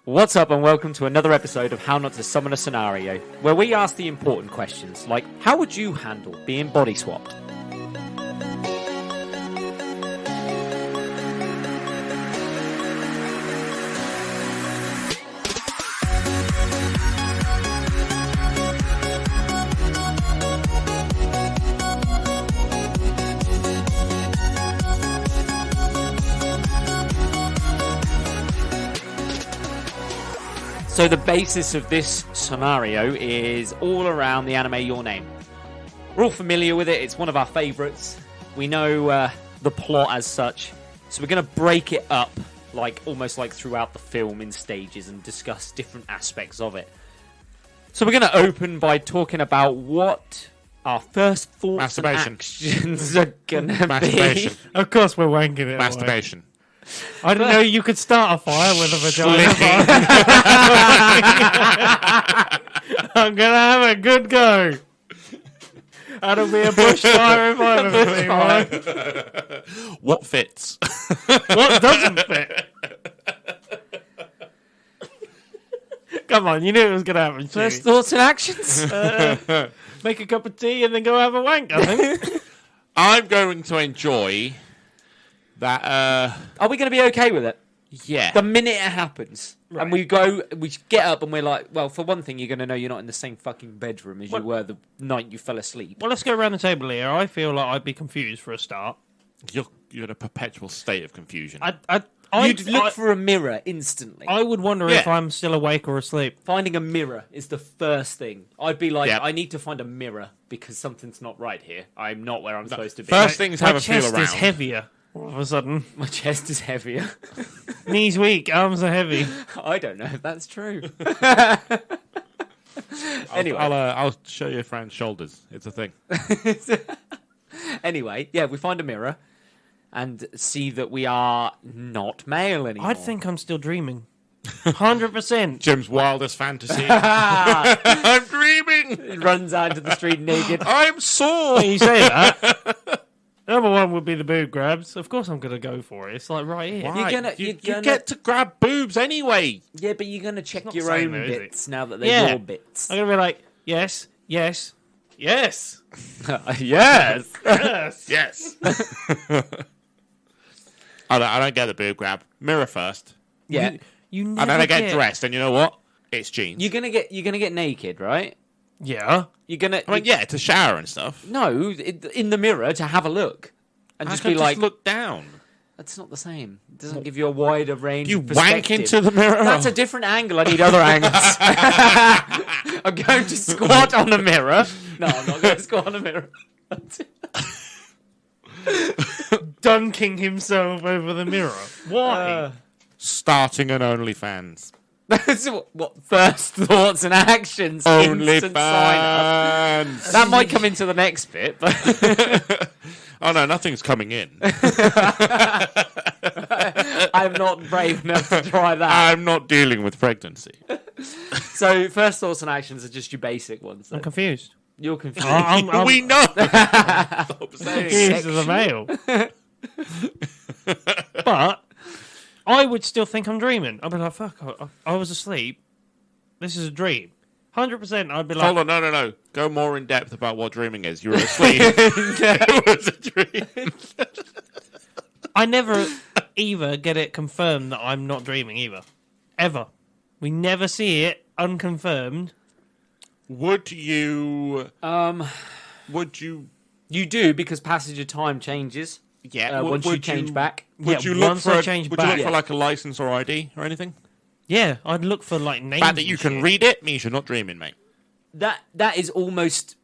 What's up and welcome to another episode of How Not to Summon a Scenario, where we ask the important questions like, how would you handle being body swapped? So the basis of this scenario is all around the anime Your Name. We're all familiar with it, it's one of our favourites. We know the plot as such, so we're going to break it up almost like throughout the film in stages and discuss different aspects of it. So we're going to open by talking about what our first thoughts and actions are going to be. Of course we're wanking it. Masturbation. Away. I didn't know you could start a fire with a vagina. I'm going to have a good go. That'll be a bushfire if I've ever seen one. What fits? What doesn't fit? Come on, you knew it was going to happen. First thoughts and actions? Make a cup of tea and then go have a wank, I think. I'm going to enjoy that. Are we going to be okay with it? Yeah. The minute it happens, right. And we get up and we're like, well, for one thing, you're going to know you're not in the same fucking bedroom as you were the night you fell asleep. Well, let's go around the table here. I feel like I'd be confused for a start. You're in a perpetual state of confusion. You'd look for a mirror instantly. I would wonder if I'm still awake or asleep. Finding a mirror is the first thing. I'd be like, I need to find a mirror because something's not right here. I'm not where I'm supposed to be. First thing is have a feel around. My chest is heavier. All of a sudden. My chest is heavier. Knees weak, arms are heavy. I don't know if that's true. Anyway. I'll show you Fran's shoulders. It's a thing. Anyway, we find a mirror and see that we are not male anymore. I think I'm still dreaming. 100%. Jim's wildest fantasy. I'm dreaming. He runs out into the street naked. I'm sore. You say that. Number one would be the boob grabs. Of course I'm going to go for it. It's like right here. Why? You get to grab boobs anyway. Yeah, but you're going to check your own bits now that they're your bits. I'm going to be like, yes, yes, yes. Yes. Yes. Yes. I don't get the boob grab. Mirror first. Yeah. You never and then I get dressed, and you know what? It's jeans. You're gonna get naked, right? Yeah. You're gonna. To shower and stuff. No, in the mirror to have a look, and just be like, look down. That's not the same. It doesn't give you a wider range. You of perspective. wank into the mirror. That's a different angle. I need other angles. I'm going to squat on the mirror. No, I'm not going to squat on the mirror. Dunking himself over the mirror. Why? Starting an OnlyFans. That's what first thoughts and actions. OnlyFans. That might come into the next bit, but oh no, nothing's coming in. I'm not brave enough to try that. I'm not dealing with pregnancy. So first thoughts and actions are just your basic ones. I'm confused. You're confused. We know. Stop saying confused as a male. But I would still think I'm dreaming. I'd be like, fuck, I was asleep. This is a dream. 100% I'd be like... Hold on, no. Go more in depth about what dreaming is. You were asleep. It was a dream. I never either get it confirmed that I'm not dreaming either. Ever. We never see it unconfirmed. Would you... Would you... You do, because passage of time changes. Yeah. Once you change back. Would you look for like a license or ID or anything? Yeah, I'd look for like names. The fact that you can read it means you're not dreaming, mate. That is almost...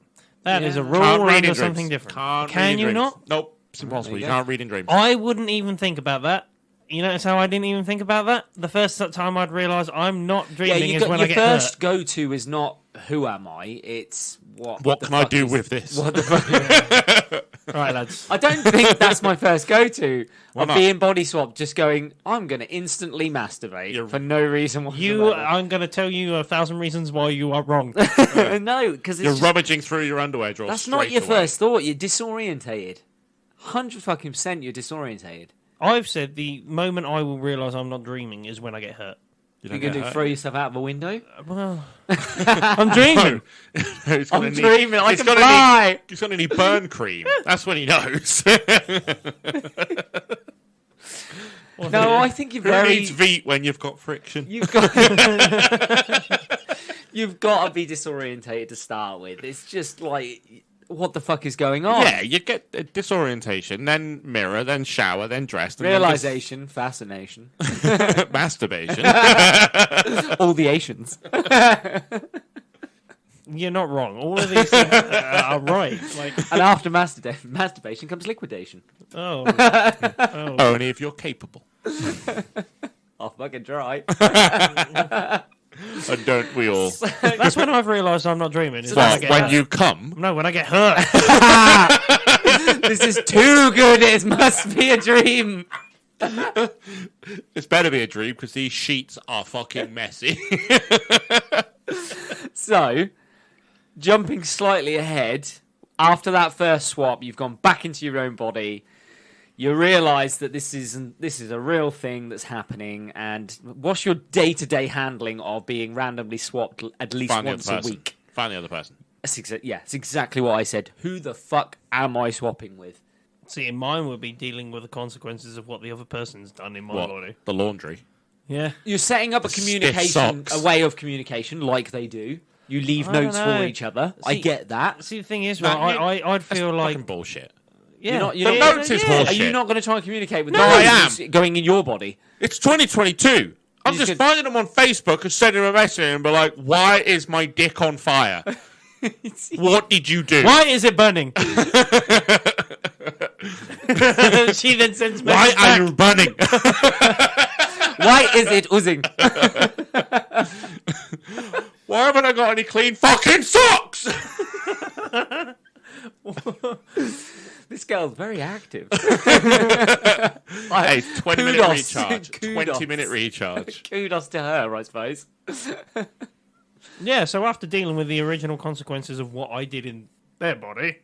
That is a rule under something different. Can you not? Nope, it's impossible. You can't read in dreams. I wouldn't even think about that. You notice how I didn't even think about that? The first time I'd realise I'm not dreaming is when I get hurt. Your first go-to is not, who am I? It's, what can I do with this? What the fuck? Right, lads. I don't think that's my first go-to. Of being body swapped, just going, I'm going to instantly masturbate for no reason whatsoever. I'm going to tell you 1,000 reasons why you are wrong. No, because you're rummaging through your underwear drawers. That's not your first thought. You're disorientated. 100% you're disorientated. I've said the moment I will realise I'm not dreaming is when I get hurt. You're going to throw yourself out of a window? Well, I'm dreaming. I'm dreaming. I can fly. He's got any burn cream. That's when he knows. No, I think you're Who very... needs Veet when you've got friction? You've got... You've got to be disorientated to start with. It's just like, what the fuck is going on? Yeah, you get a disorientation, then mirror, then shower, then dress. And Realization, fascination. then masturbation. All the Asians. You're not wrong. All of these things are right. Like, And after masturbation comes liquidation. oh, Only if you're capable. Oh, fucking try. And don't we all? that's when I've realised I'm not dreaming. is Well, I get when hurt. you come, No, when I get hurt. This is too good. It must be a dream. it's better be a dream because these sheets are fucking messy. So, jumping slightly ahead, after that first swap, you've gone back into your own body. You realise that this is a real thing that's happening, and what's your day-to-day handling of being randomly swapped at least Find the once other a person. week? Find the other person. That's it's exactly what I said. Who the fuck am I swapping with? See, mine would be dealing with the consequences of what the other person's done in my body. The laundry. Yeah. You're setting up a Stiff communication, socks. a way of communication, like they do. You leave I don't notes know. for each other. I See- get that. See, the thing is, No, right, I'd feel like... Fucking bullshit. Yeah. You're not- notes is Are horseshit. you not going to try and communicate with No, them? I am. It's going in your body? It's 2022. I'm You just could- finding them on Facebook and sending them a message and be like, why is my dick on fire? What did you do? Why is it burning? She then sends me Why are you burning? Why is it oozing? Why haven't I got any clean fucking socks? This girl's very active. Hey, 20-minute Kudos. recharge. Kudos. 20-minute recharge. Kudos to her, I suppose. Yeah, so after dealing with the original consequences of what I did in their body,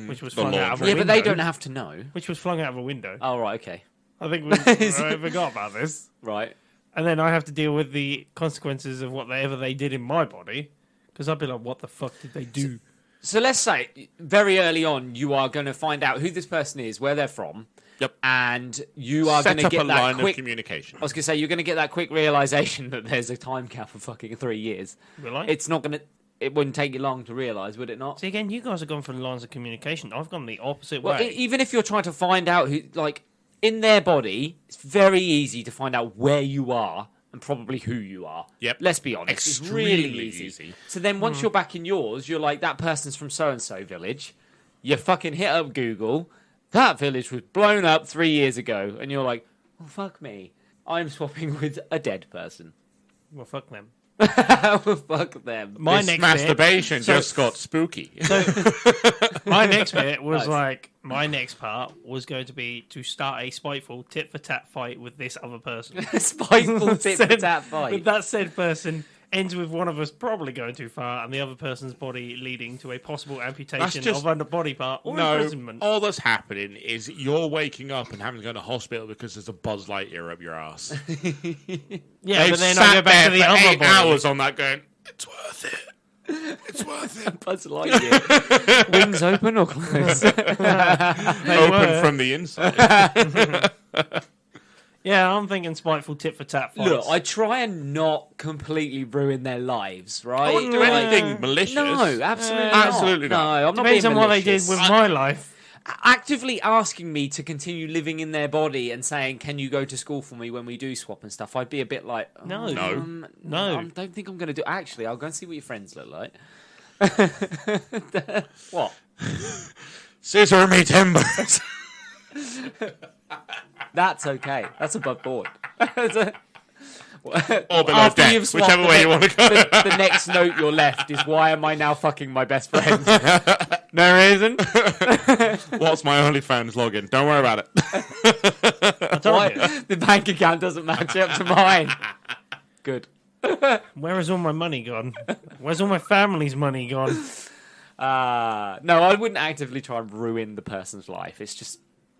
which was The flung out of a laundry. Yeah, window, but they don't have to know. which was flung out of a window. Oh, right, okay. I think I forgot about this. Right. And then I have to deal with the consequences of whatever they did in my body, because I'd be like, what the fuck did they do? So let's say, very early on, you are going to find out who this person is, where they're from, Yep. and you are going Set to up get a that line quick... of communication. I was going to say, you're going to get that quick realization that there's a time cap of fucking 3 years. Will I? It's not going to... It wouldn't take you long to realize, would it not? See, again, you guys have gone for the lines of communication. I've gone the opposite Well, way. even if you're trying to find out who... Like, in their body, it's very easy to find out where you are and probably who you are. Yep. Let's be honest. It's really Extremely easy. easy. So then once you're back in yours, you're like, that person's from so-and-so village. You fucking hit up Google. That village was blown up 3 years ago. And you're like, well, fuck me. I'm swapping with a dead person. Well, fuck them. Well, fuck them. My This next masturbation bit, just got spooky. my next bit was Nice. like, my next part was going to be to start a spiteful tit-for-tat fight with this other person. Spiteful tit-for-tat fight. But that said person ends with one of us probably going too far and the other person's body leading to a possible amputation just- of a body part or No, imprisonment. all that's happening is you're waking up and having to go to hospital because there's a Buzz Lightyear up your ass. Yeah, They've but then I sat go back there to the for other 8 body. hours on that going, it's worth it. It's worth it. Buzz Lightyear. Wings open or closed? Open from the inside. Yeah, I'm thinking spiteful tit-for-tat fights. Look, I try and not completely ruin their lives, right? I wouldn't do Like- anything malicious. No, absolutely not. Absolutely not. No, I'm not Depends being on what they did malicious. with my life. Actively asking me to continue living in their body and saying, "Can you go to school for me when we do swap and stuff?" I'd be a bit like, oh, No. no, I don't think I'm going to do. Actually, I'll go and see what your friends look like. What? Scissor me timbers. That's okay. That's above board. Or below After deck, you've swapped whichever way you want to go. the next note you're left is, "Why am I now fucking my best friend?" No reason. What's my OnlyFans login? Don't worry about it. I told Why? you. The bank account doesn't match up to mine. Good. Where has all my money gone? Where's all my family's money gone? No, I wouldn't actively try and ruin the person's life. It's just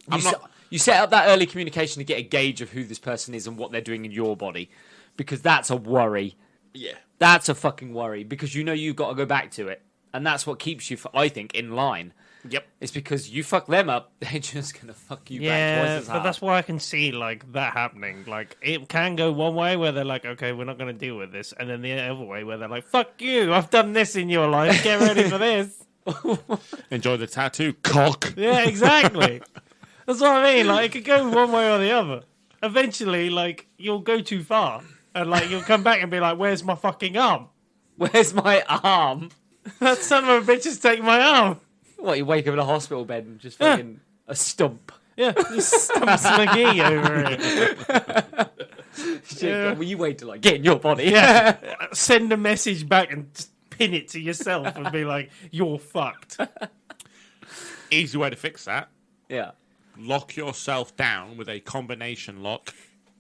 I'm not- you set up that early communication to get a gauge of who this person is and what they're doing in your body. because that's a worry. Yeah. That's a fucking worry because you know you've got to go back to it. And that's what keeps you, I think, in line. Yep. It's because you fuck them up, they're just going to fuck you back twice Yeah, as but hard. that's why I can see like that happening. Like it can go one way where they're like, okay, we're not going to deal with this, and then the other way where they're like, fuck you, I've done this in your life, get ready for this. Enjoy the tattoo, cock. Yeah, exactly. That's what I mean. Like it could go one way or the other. Eventually, like you'll go too far, and like you'll come back and be like, "Where's my fucking arm? Where's my arm? That son of a bitch has taken my arm." What, you wake up in a hospital bed and just fucking a stump. Yeah, just stumps McGee over it. Shit, Yeah. well, you wait till I get in your body. Yeah, send a message back and just pin it to yourself and be like, "You're fucked." Easy way to fix that. Yeah. Lock yourself down with a combination lock,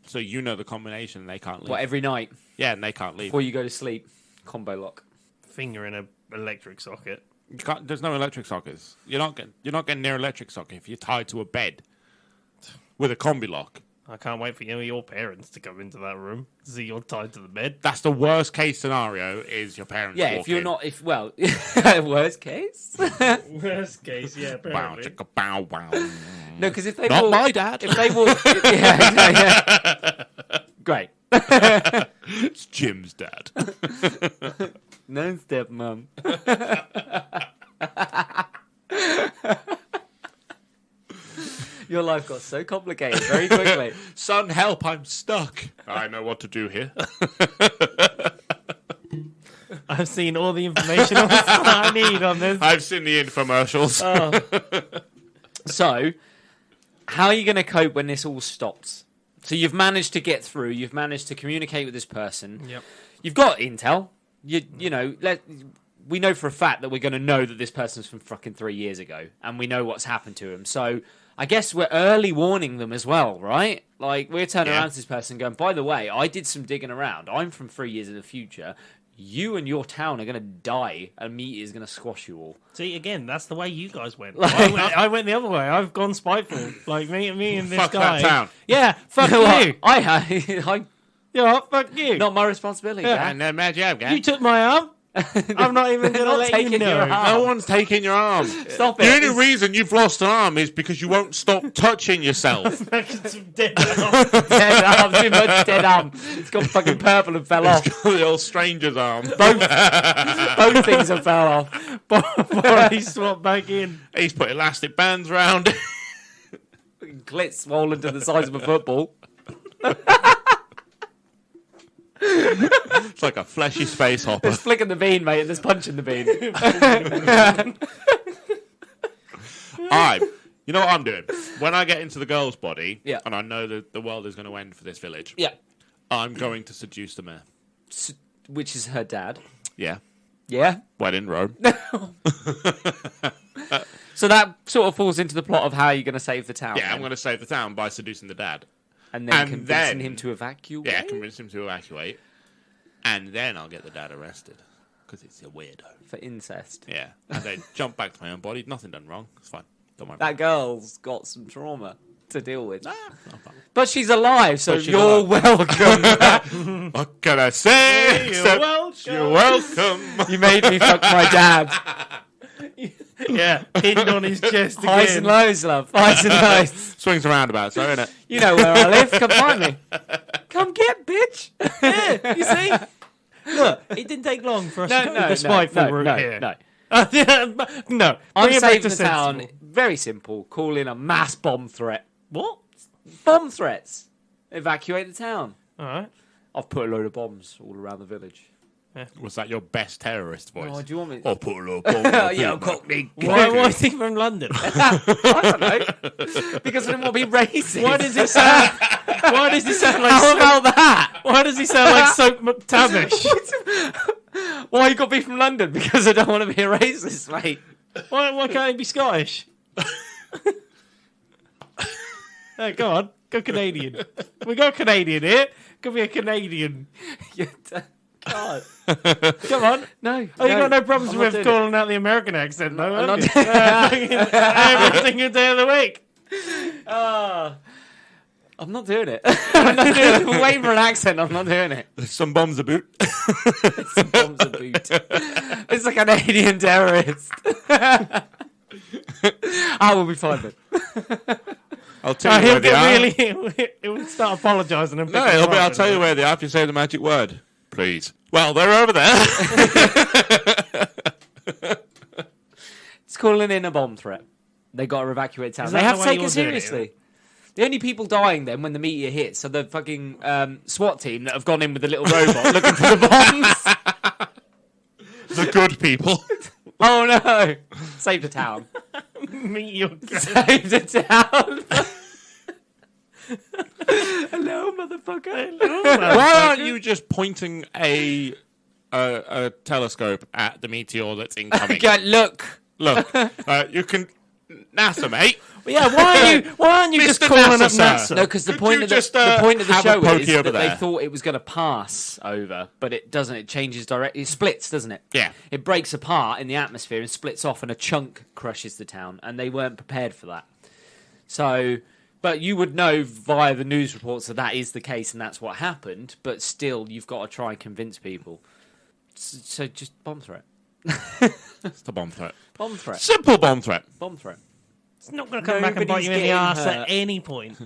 so you know the combination and they can't leave. What, every night Yeah, and they can't leave. before you go to sleep? Combo lock. Finger in a electric socket. You can't, there's no electric sockets. You're not getting near electric socket if you're tied to a bed with a combi lock. I can't wait for your parents to come into that room. See you're tied to the bed. That's the worst case scenario. Is your parents? Yeah, walk if you're in. not, worst case. Worst case, yeah, Bow, apparently. chicka, bow, wow. No, because if they Not walk, my dad. if they walk, yeah. Great. It's Jim's dad. No stepmom. Your life got so complicated very quickly. Son, help! I'm stuck. I know what to do here. I've seen all the information I need on this. I've seen the infomercials. So, how are you going to cope when this all stops? So you've managed to get through. You've managed to communicate with this person. Yep. You've got intel. You know, we know for a fact that we're going to know that this person's from fucking 3 years ago, and we know what's happened to him. So I guess we're early warning them as well, right? Like we're turning around to this person going, by the way, I did some digging around. I'm from 3 years in the future. You and your town are going to die. A meteor is going to squash you all. See, again, that's the way you guys went. I went the other way. I've gone spiteful. Like me and this Fuck guy. that town. Yeah, fuck You know what? you. I Yeah, fuck you. not my responsibility. Yeah. Dad. And mad job, guy. You took my arm. I'm not even going to Not let you taking know. your arm. No one's taking your arm. Stop The it. only reason you've lost an arm is because you won't stop touching yourself. Some dead arm. Dead arm, too much dead arm. It's gone fucking purple and fell off. The old stranger's arm. Both things have fell off. Body swap back in. He's put elastic bands round. Fucking clit swollen to the size of a football. It's like a fleshy space hopper. There's flicking the bean, mate, and there's punching the bean. You know what I'm doing? When I get into the girl's body, Yeah. and I know that the world is going to end for this village, Yeah. I'm going to seduce the mayor. Which is her dad. Yeah. Yeah. When in Rome. So that sort of falls into the plot of how you're going to save the town. Yeah, then. I'm going to save the town by seducing the dad. And then and convincing then- him to evacuate. Yeah, convince him to evacuate. And then I'll get the dad arrested. Because it's a weirdo. For incest. Yeah. And then jump back to my own body. Nothing done wrong. It's fine. Don't worry. That girl's got some trauma to deal with. I'm fine. But she's alive, so But she's you're alive. welcome. What can I say? You're except welcome. You're welcome. You made me fuck my dad. Yeah, pinned on his chest Highs and again. lows, love. Highs and lows. Swings and roundabouts, so innit? You know where I live. Come find me. Come get, bitch. Yeah, you see? Look, it didn't take long for us to go the spiteful route here. No. No. I'm Bring it back saving to the town. sensible. Very simple. Call in a mass bomb threat. What? Bomb threats. Evacuate the town. All right. I've put a load of bombs all around the village. Was that your best terrorist voice? Oh, do you want me? Or put a little bomb Yeah, Cockney. Why is he from London? I don't know. Because I didn't want to be racist. Why does he sound? Why does he sound like? How about that? Why does he sound like Soap McTavish? Why you got to be from London? Because I don't want to be a racist, mate. Why can't he be Scottish? Hey, go on, go Canadian. We got Canadian here. Could be a Canadian. God. Come on. No. Oh, you got no problems I'm not with doing calling out the American accent, though, I'm have not you? Every single day of the week. Ah. I'm not doing it. I'm not doing it. I'm waiting for an accent. I'm not doing it. There's some bombs about. Some bombs a boot. It's like an alien terrorist. I will be fine then. I'll tell you He'll where they are. get it would start apologising and No, I'll tell you where they are if you say the magic word. Please. Well, they're over there. It's calling in a bomb threat. They got to evacuate town. Is They that have the to way take it you're doing it, seriously. The only people dying then when the meteor hits are the fucking SWAT team that have gone in with the little robot looking for the bombs. The good people. Oh no! Save the town. Meet your Save the town. Hello, motherfucker. Why aren't you just pointing a telescope at the meteor that's incoming? Okay, look. Look, you can NASA, mate. Yeah, why aren't you just Mr. calling up NASA, sir. NASA? No, because the Could point you of the, just, the point of the have a show is pokey over that they there? thought it was going to pass over, but it doesn't. It changes direction. It splits, doesn't it? Yeah. It breaks apart in the atmosphere and splits off, and a chunk crushes the town, and they weren't prepared for that. So, but you would know via the news reports that is the case, and that's what happened. But still, you've got to try and convince people. So just bomb threat. It's a bomb threat. Bomb threat. Simple bomb threat. Bomb threat. It's not going to come back and bite Nobody's you in the getting arse hurt. at any point.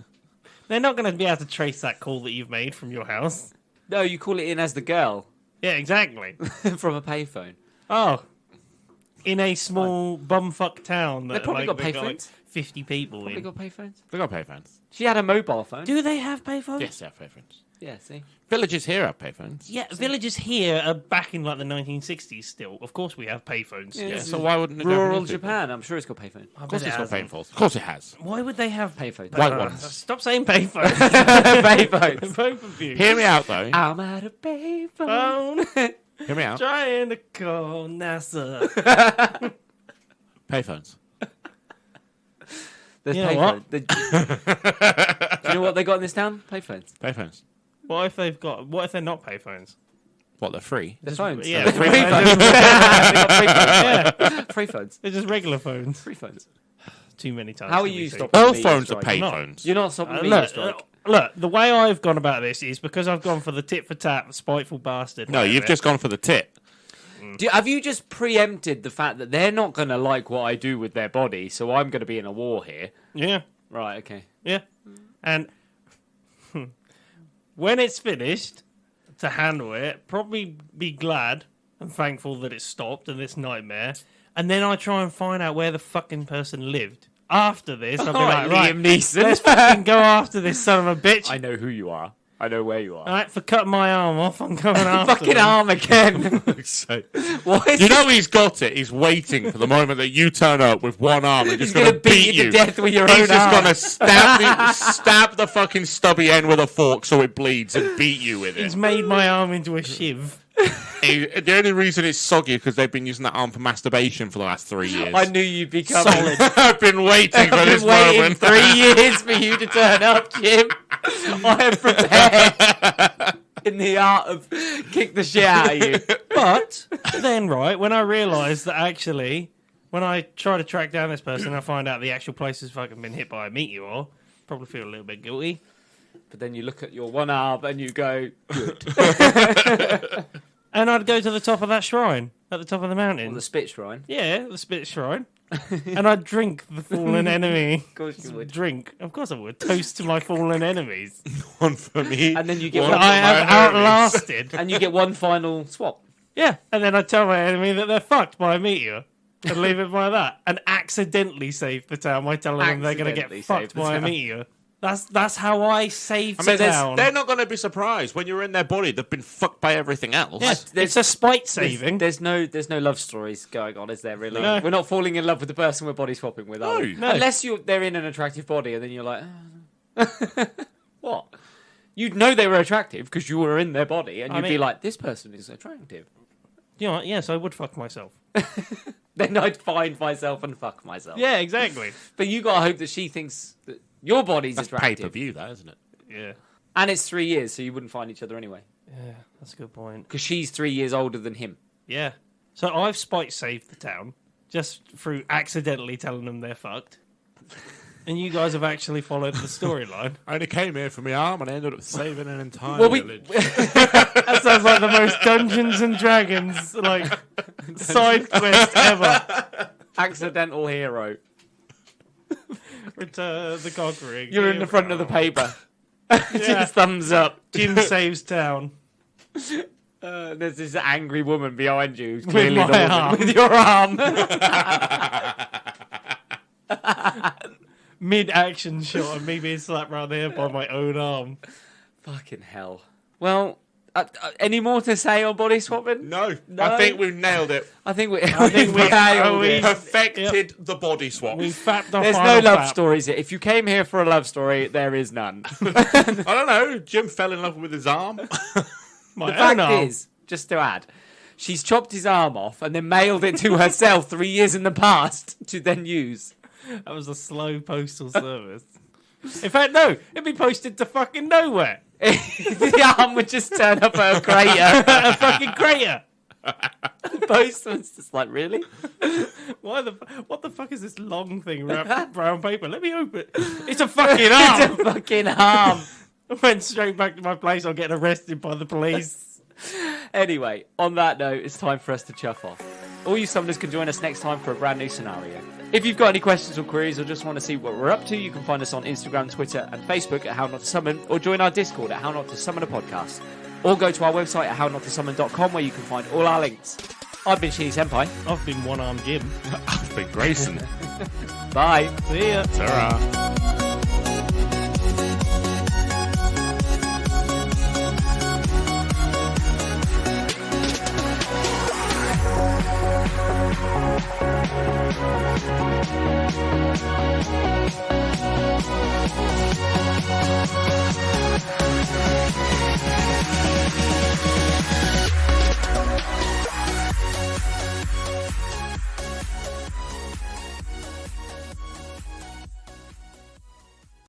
They're not going to be able to trace that call that you've made from your house. No, you call it in as the girl Yeah, exactly. from a payphone. Oh. In a small bumfuck town that probably got they got payphones. 50 people Probably in. got payphones. They got payphones. She had a mobile phone. Do they have payphones? Yes, they have payphones. Yeah, see. Villages here have payphones. Yeah, villages here are back in like the 1960s still. Of course we have payphones. Yeah, Yeah, this so is why wouldn't the Rural Japanese people? Japan. I'm sure it's got payphone. I Of course bet it's it got hasn't. payphones. Of course it has. Why would they have Payphones. White ones. Stop saying payphones. Payphones. Both of you. Hear me out, though. I'm at a payphone. Phone. Hear me out. Trying to call NASA. Payphones. There's You know payphone. what? Do you know what they got in this town? Payphones. Payphones. What if they're not payphones? What, they're free? They're phones. Yeah, Free free phones. phones. They got free phones. Yeah, Free phones. they're just regular phones. Free phones. Too many times. How to are be you safe. stopping All me phones are strike? payphones. You're not stopping me, you Look, strike. look, the way I've gone about this is because I've gone for the tit for tat, spiteful bastard. No, way of you've it. just gone for the tit. Have you just preempted the fact that they're not going to like what I do with their body, so I'm going to be in a war here? Yeah, Right, okay. yeah. And when it's finished, to handle it, probably be glad and thankful that it stopped and this nightmare. And then I try and find out where the fucking person lived. After this, I'll be like, right, Liam Neeson. let's fucking go after this son of a bitch. I know who you are. I know where you are. All right, for cutting my arm off, I'm going after Fucking them. arm again. Why is You know he's got it. He's waiting for the moment that you turn up with one arm and He's just going going to beat you to death with your own He's just arm. going to stab the fucking stubby end with a fork so it bleeds and beat you with He's it. made my arm into a shiv. The only reason it's soggy is because they've been using that arm for masturbation for the last 3 years. I knew you'd be coming. Solid. I've been waiting for I've this been waiting moment. 3 years for you to turn up, Jim. I am prepared in the art of kick the shit out of you. But then, right, when I realised that actually, when I try to track down this person, I find out the actual place has fucking been hit by a meteor, probably feel a little bit guilty. But then you look at your one arm and you go, good. And I'd go to the top of that shrine, at the top of the mountain. On the spit shrine. Yeah, the spit shrine. And I'd drink the fallen enemy. Of course you would. Drink. Of course I would. Toast to my fallen enemies. One for me. And then you get one one- for I have my enemies. outlasted. And you get one final swap. Yeah, and then I tell my enemy that they're fucked by a meteor. And leave it by that. And accidentally save the town by telling them they're going to Accidentally get save fucked the by a town. meteor. That's how I saved I mean, the town. they're not going to be surprised when you're in their body. They've been fucked by everything else. Yeah, it's a spite saving. There's no love stories going on, is there? Really? No. We're not falling in love with the person we're body swapping with, are we? No. Unless they're in an attractive body, and then you're like, what? You'd know they were attractive because you were in their body, and I you'd be mean- like, this person is attractive. You know what? Yes, I would fuck myself. Then I'd find myself and fuck myself. Yeah, exactly. But you gotta hope that she thinks that your body's That's attractive. pay-per-view, that, isn't it? Yeah. And it's 3 years, so you wouldn't find each other anyway. Yeah, that's a good point. Because she's 3 years older than him. Yeah. So I've spite saved the town just through accidentally telling them they're fucked. And you guys have actually followed the storyline. I only came here for my arm and I ended up saving an entire Well, we- village. That sounds like the most Dungeons and Dragons side quest ever. Accidental hero. Return the cock ring. You're in the front of the paper. Yeah. Just thumbs up. Jim saves town. There's this angry woman behind you. Who's clearly my the woman arm. with your arm. Mid-action shot of me being slapped round the head by my own arm. Fucking hell. Well, any more to say on body swapping? No, No. I think we've nailed it. I think we think we- nailed we- it. Perfected the body swap. We fapped our There's no final love fap. stories here. If you came here for a love story, there is none. I don't know. Jim fell in love with his arm. My The own fact arm. is, just to add, she's chopped his arm off and then mailed it to herself 3 years in the past to then use. That was a slow postal service. In fact, no, it'd be posted to fucking nowhere. The arm would just turn up at a crater. A fucking crater. The postman's just like, really? What the fuck is this long thing wrapped in brown paper? Let me open it. It's a fucking arm. It's a fucking arm. I went straight back to my place. I'll get arrested by the police. Anyway, on that note, it's time for us to chuff off. All you summoners can join us next time for a brand new scenario. If you've got any questions or queries or just want to see what we're up to, you can find us on Instagram, Twitter, and Facebook at How Not to Summon, or join our Discord at How Not to Summon a Podcast. Or go to our website at hownotttosummon.com where you can find all our links. I've been Shinny Senpai. I've been one-armed Jim. I've been Grayson. Bye. See ya. Ta-ra.